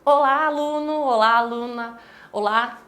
Olá, aluno! Olá, aluna! Olá,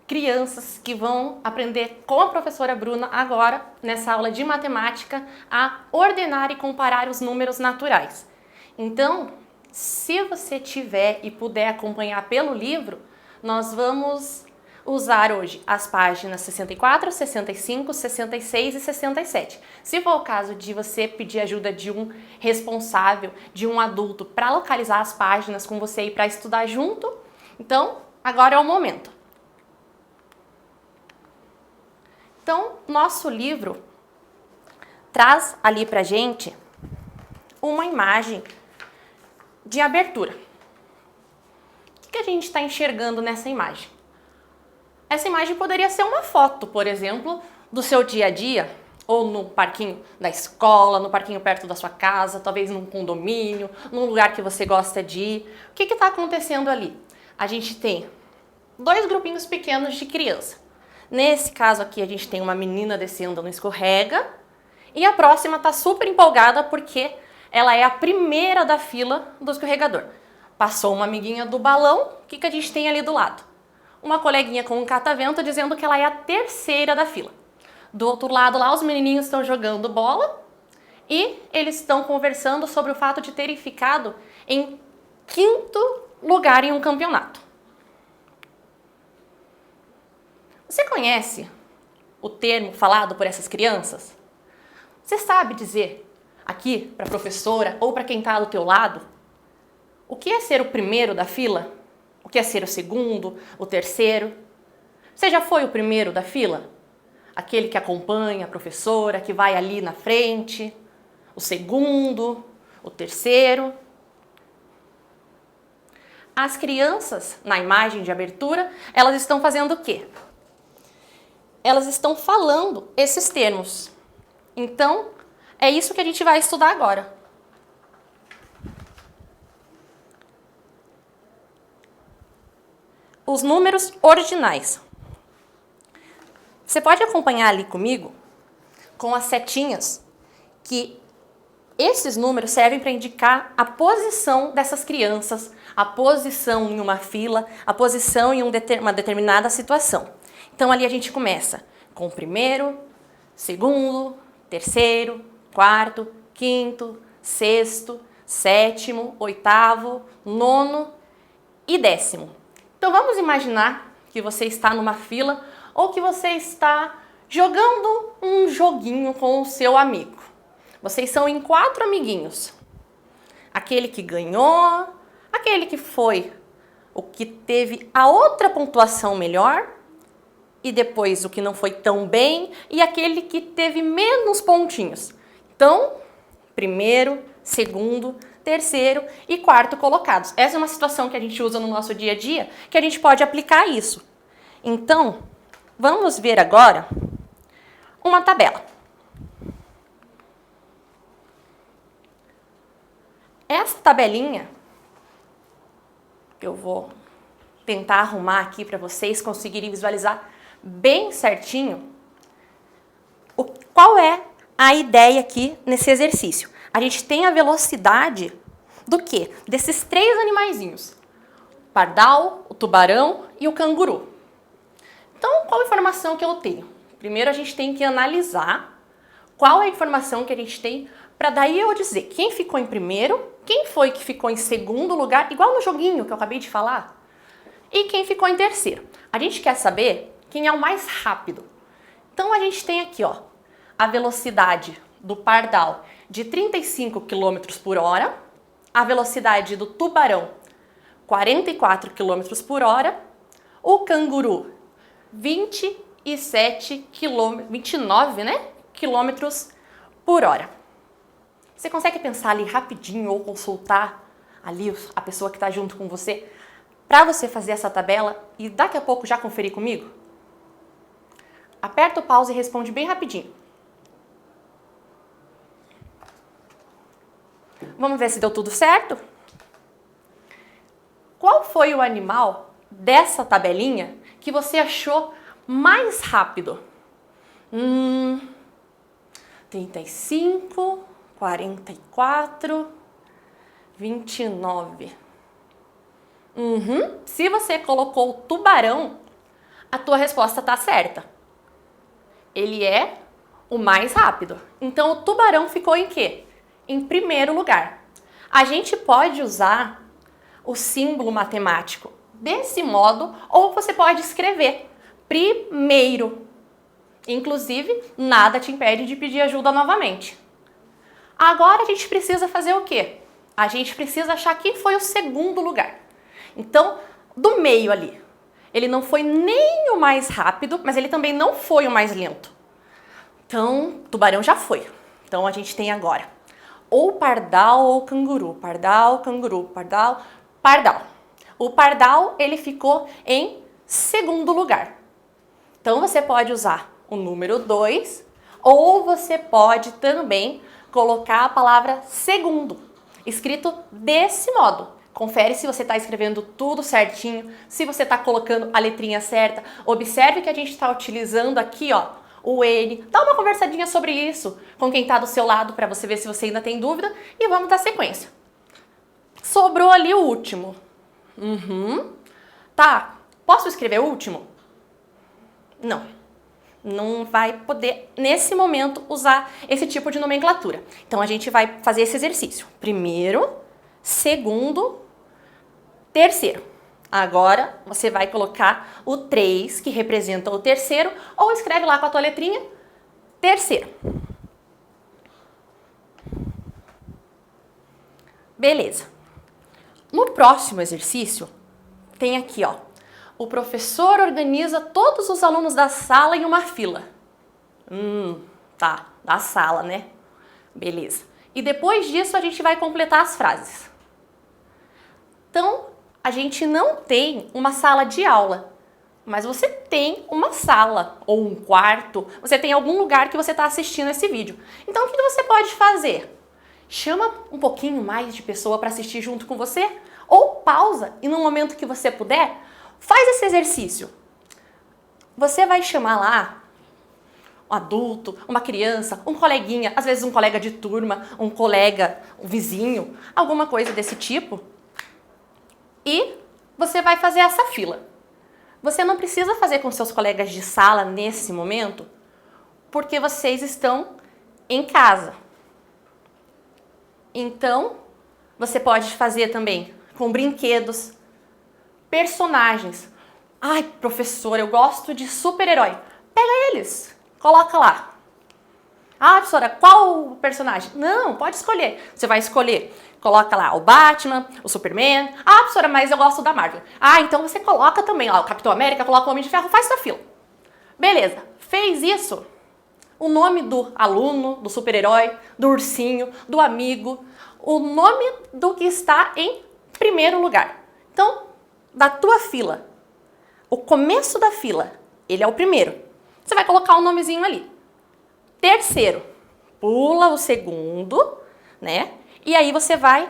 crianças que vão aprender com a professora Bruna agora, nessa aula de matemática, a ordenar e comparar os números naturais. Então, se você tiver e puder acompanhar pelo livro, nós vamos usar hoje as páginas 64, 65, 66 e 67. Se for o caso de você pedir ajuda de um responsável, de um adulto, para localizar as páginas com você e para estudar junto, então agora é o momento. Então, nosso livro traz ali pra gente uma imagem de abertura. O que a gente está enxergando nessa imagem? Essa imagem poderia ser uma foto, por exemplo, do seu dia a dia, ou no parquinho da escola, no parquinho perto da sua casa, talvez num condomínio, num lugar que você gosta de ir. O que está acontecendo ali? A gente tem dois grupinhos pequenos de criança. Nesse caso aqui, a gente tem uma menina descendo no escorrega e a próxima está super empolgada porque ela é a primeira da fila do escorregador. Passou uma amiguinha do balão, o que a gente tem ali do lado? Uma coleguinha com um catavento dizendo que ela é a terceira da fila. Do outro lado lá, os menininhos estão jogando bola e eles estão conversando sobre o fato de terem ficado em quinto lugar em um campeonato. Você conhece o termo falado por essas crianças? Você sabe dizer aqui para a professora ou para quem está do teu lado o que é ser o primeiro da fila? O que é ser o segundo, o terceiro? Você já foi o primeiro da fila? Aquele que acompanha a professora, que vai ali na frente? O segundo, o terceiro? As crianças, na imagem de abertura, elas estão fazendo o quê? Elas estão falando esses termos. Então, é isso que a gente vai estudar agora. Os números ordinais. Você pode acompanhar ali comigo com as setinhas que esses números servem para indicar a posição dessas crianças, a posição em uma fila, a posição em uma determinada situação. Então ali a gente começa com o primeiro, segundo, terceiro, quarto, quinto, sexto, sétimo, oitavo, nono e décimo. Então vamos imaginar que você está numa fila ou que você está jogando um joguinho com o seu amigo. Vocês são em 4 amiguinhos. Aquele que ganhou, aquele que foi o que teve a outra pontuação melhor e depois o que não foi tão bem e aquele que teve menos pontinhos. Então, primeiro, segundo, terceiro e quarto colocados. Essa é uma situação que a gente usa no nosso dia a dia, que a gente pode aplicar isso. Então, vamos ver agora uma tabela. Essa tabelinha, que eu vou tentar arrumar aqui para vocês conseguirem visualizar bem certinho, qual é a ideia aqui nesse exercício? A gente tem a velocidade do quê? Desses 3 animaizinhos. O pardal, o tubarão e o canguru. Então, qual a informação que eu tenho? Primeiro a gente tem que analisar qual é a informação que a gente tem para daí eu dizer quem ficou em primeiro, quem foi que ficou em segundo lugar, igual no joguinho que eu acabei de falar, e quem ficou em terceiro. A gente quer saber quem é o mais rápido. Então a gente tem aqui, ó, a velocidade do pardal de 35 km por hora, a velocidade do tubarão 44 km por hora, o canguru 29, quilômetros por hora. Você consegue pensar ali rapidinho ou consultar ali a pessoa que está junto com você para você fazer essa tabela e daqui a pouco já conferir comigo? Aperta o pause e responde bem rapidinho. Vamos ver se deu tudo certo? Qual foi o animal dessa tabelinha que você achou mais rápido? 35, 44, 29. Se você colocou tubarão, a tua resposta está certa. Ele é o mais rápido. Então, o tubarão ficou em quê? Em primeiro lugar. A gente pode usar o símbolo matemático desse modo, ou você pode escrever primeiro. Inclusive, nada te impede de pedir ajuda novamente. Agora a gente precisa fazer o quê? A gente precisa achar quem foi o segundo lugar. Então, do meio ali, ele não foi nem o mais rápido, mas ele também não foi o mais lento. Então, tubarão já foi. Então, a gente tem agora ou pardal ou canguru. Pardal, canguru, pardal, pardal. O pardal, ele ficou em segundo lugar. Então, você pode usar o número 2 ou você pode também colocar a palavra segundo, escrito desse modo. Confere se você está escrevendo tudo certinho, se você está colocando a letrinha certa. Observe que a gente está utilizando aqui, ó, o N. Dá uma conversadinha sobre isso com quem está do seu lado para você ver se você ainda tem dúvida e vamos dar sequência. Sobrou ali o último. Tá, posso escrever o último? Não vai poder, nesse momento, usar esse tipo de nomenclatura. Então, a gente vai fazer esse exercício. Primeiro, segundo, terceiro. Agora, você vai colocar o 3, que representa o terceiro, ou escreve lá com a tua letrinha, terceiro. Beleza. No próximo exercício, tem aqui, ó. O professor organiza todos os alunos da sala em uma fila. Tá, da sala, né? Beleza. E depois disso, a gente vai completar as frases. Então, a gente não tem uma sala de aula, mas você tem uma sala ou um quarto, você tem algum lugar que você está assistindo esse vídeo. Então, o que você pode fazer? Chama um pouquinho mais de pessoa para assistir junto com você, ou pausa e no momento que você puder, faz esse exercício. Você vai chamar lá um adulto, uma criança, um coleguinha, às vezes um colega de turma, um colega, um vizinho, alguma coisa desse tipo. E você vai fazer essa fila. Você não precisa fazer com seus colegas de sala nesse momento, porque vocês estão em casa. Então, você pode fazer também com brinquedos, personagens. Ai, professor, eu gosto de super-herói. Pega eles, coloca lá. Ah, professora, qual personagem? Não, pode escolher. Você vai escolher. Coloca lá o Batman, o Superman. Ah, professora, mas eu gosto da Marvel. Ah, então você coloca também lá o Capitão América, coloca o Homem de Ferro, faz sua fila. Beleza, fez isso? O nome do aluno, do super-herói, do ursinho, do amigo, o nome do que está em primeiro lugar. Então, da tua fila, o começo da fila, ele é o primeiro. Você vai colocar o nomezinho ali. Terceiro, pula o segundo, né? E aí você vai,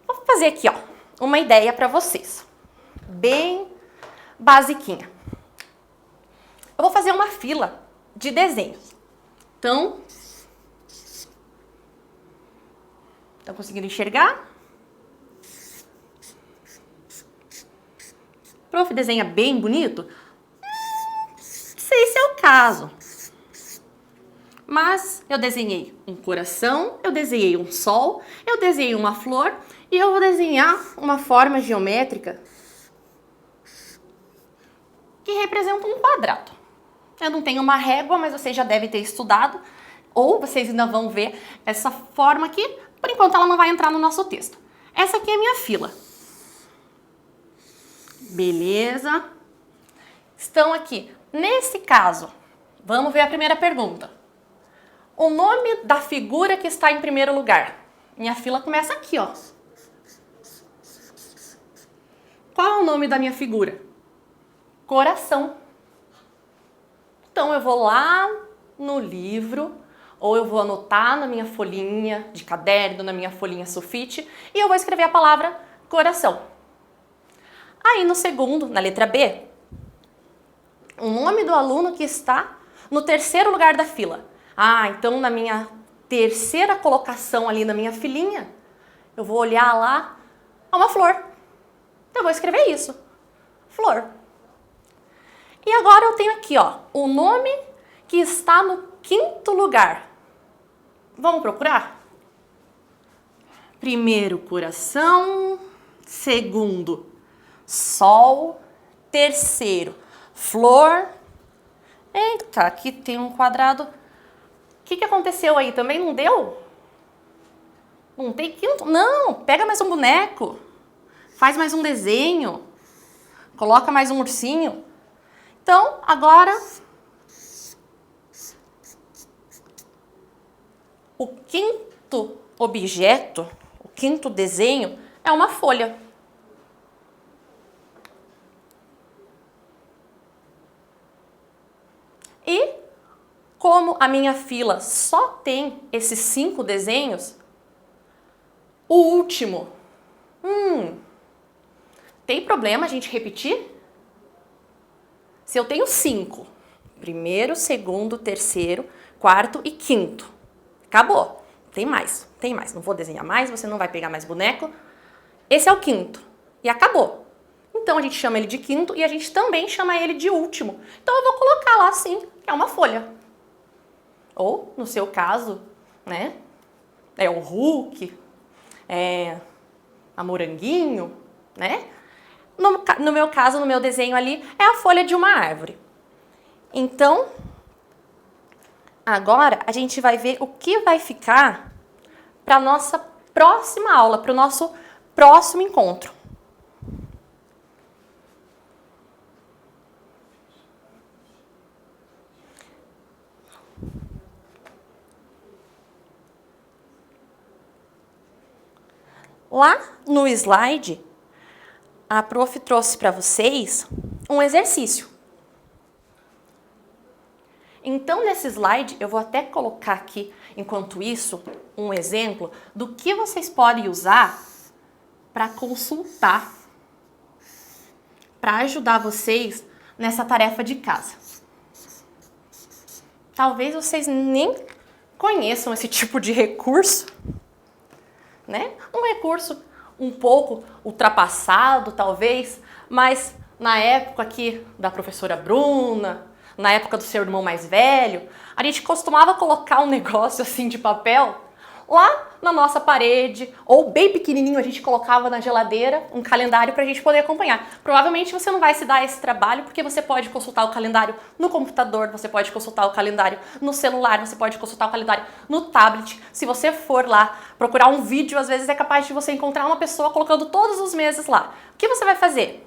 vou fazer aqui, ó, uma ideia para vocês, bem basiquinha. Eu vou fazer uma fila de desenhos. Então, estão conseguindo enxergar? Prof, desenha bem bonito? Não sei se é o caso. Mas eu desenhei um coração, eu desenhei um sol, eu desenhei uma flor e eu vou desenhar uma forma geométrica que representa um quadrado. Eu não tenho uma régua, mas vocês já devem ter estudado, ou vocês ainda vão ver essa forma aqui. Por enquanto ela não vai entrar no nosso texto. Essa aqui é a minha fila. Beleza? Estão aqui. Nesse caso, vamos ver a primeira pergunta. O nome da figura que está em primeiro lugar. Minha fila começa aqui, ó. Qual é o nome da minha figura? Coração. Então eu vou lá no livro, ou eu vou anotar na minha folhinha de caderno, na minha folhinha sulfite, e eu vou escrever a palavra coração. Aí no segundo, na letra B, o nome do aluno que está no terceiro lugar da fila. Ah, então na minha terceira colocação ali na minha filinha, eu vou olhar lá uma flor. Eu vou escrever isso, flor. E agora eu tenho aqui, ó, o nome que está no quinto lugar. Vamos procurar? Primeiro, coração. Segundo, sol. Terceiro, flor. Eita, aqui tem um quadrado. O que aconteceu aí? Também não deu? Não tem quinto? Não, pega mais um boneco. Faz mais um desenho. Coloca mais um ursinho. Então, agora, o quinto objeto, o quinto desenho, é uma folha. E, como a minha fila só tem esses 5 desenhos, o último, tem problema a gente repetir? Se eu tenho 5, primeiro, segundo, terceiro, quarto e quinto, acabou. Tem mais. Não vou desenhar mais, você não vai pegar mais boneco. Esse é o quinto e acabou. Então a gente chama ele de quinto e a gente também chama ele de último. Então eu vou colocar lá assim, que é uma folha. Ou, no seu caso, né, é o Hulk, é a moranguinho, né? No meu caso, no meu desenho ali, é a folha de uma árvore. Então, agora a gente vai ver o que vai ficar para a nossa próxima aula, para o nosso próximo encontro. Lá no slide, a prof trouxe para vocês um exercício. Então, nesse slide, eu vou até colocar aqui, enquanto isso, um exemplo do que vocês podem usar para consultar, para ajudar vocês nessa tarefa de casa. Talvez vocês nem conheçam esse tipo de recurso, né? Um recurso um pouco ultrapassado, talvez, mas na época aqui da professora Bruna, na época do seu irmão mais velho, a gente costumava colocar um negócio assim de papel lá na nossa parede, ou bem pequenininho a gente colocava na geladeira um calendário para a gente poder acompanhar. Provavelmente você não vai se dar esse trabalho porque você pode consultar o calendário no computador, você pode consultar o calendário no celular, você pode consultar o calendário no tablet. Se você for lá procurar um vídeo, às vezes é capaz de você encontrar uma pessoa colocando todos os meses lá. O que você vai fazer?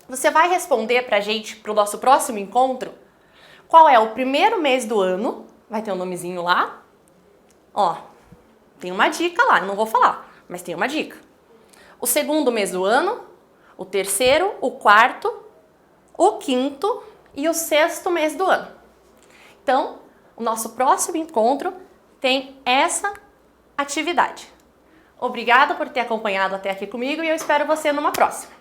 Você vai responder pra gente, pro nosso próximo encontro, qual é o primeiro mês do ano, vai ter um nomezinho lá, ó, tem uma dica lá, não vou falar, mas tem uma dica. O segundo mês do ano, o terceiro, o quarto, o quinto e o sexto mês do ano. Então, o nosso próximo encontro tem essa atividade. Obrigada por ter acompanhado até aqui comigo e eu espero você numa próxima.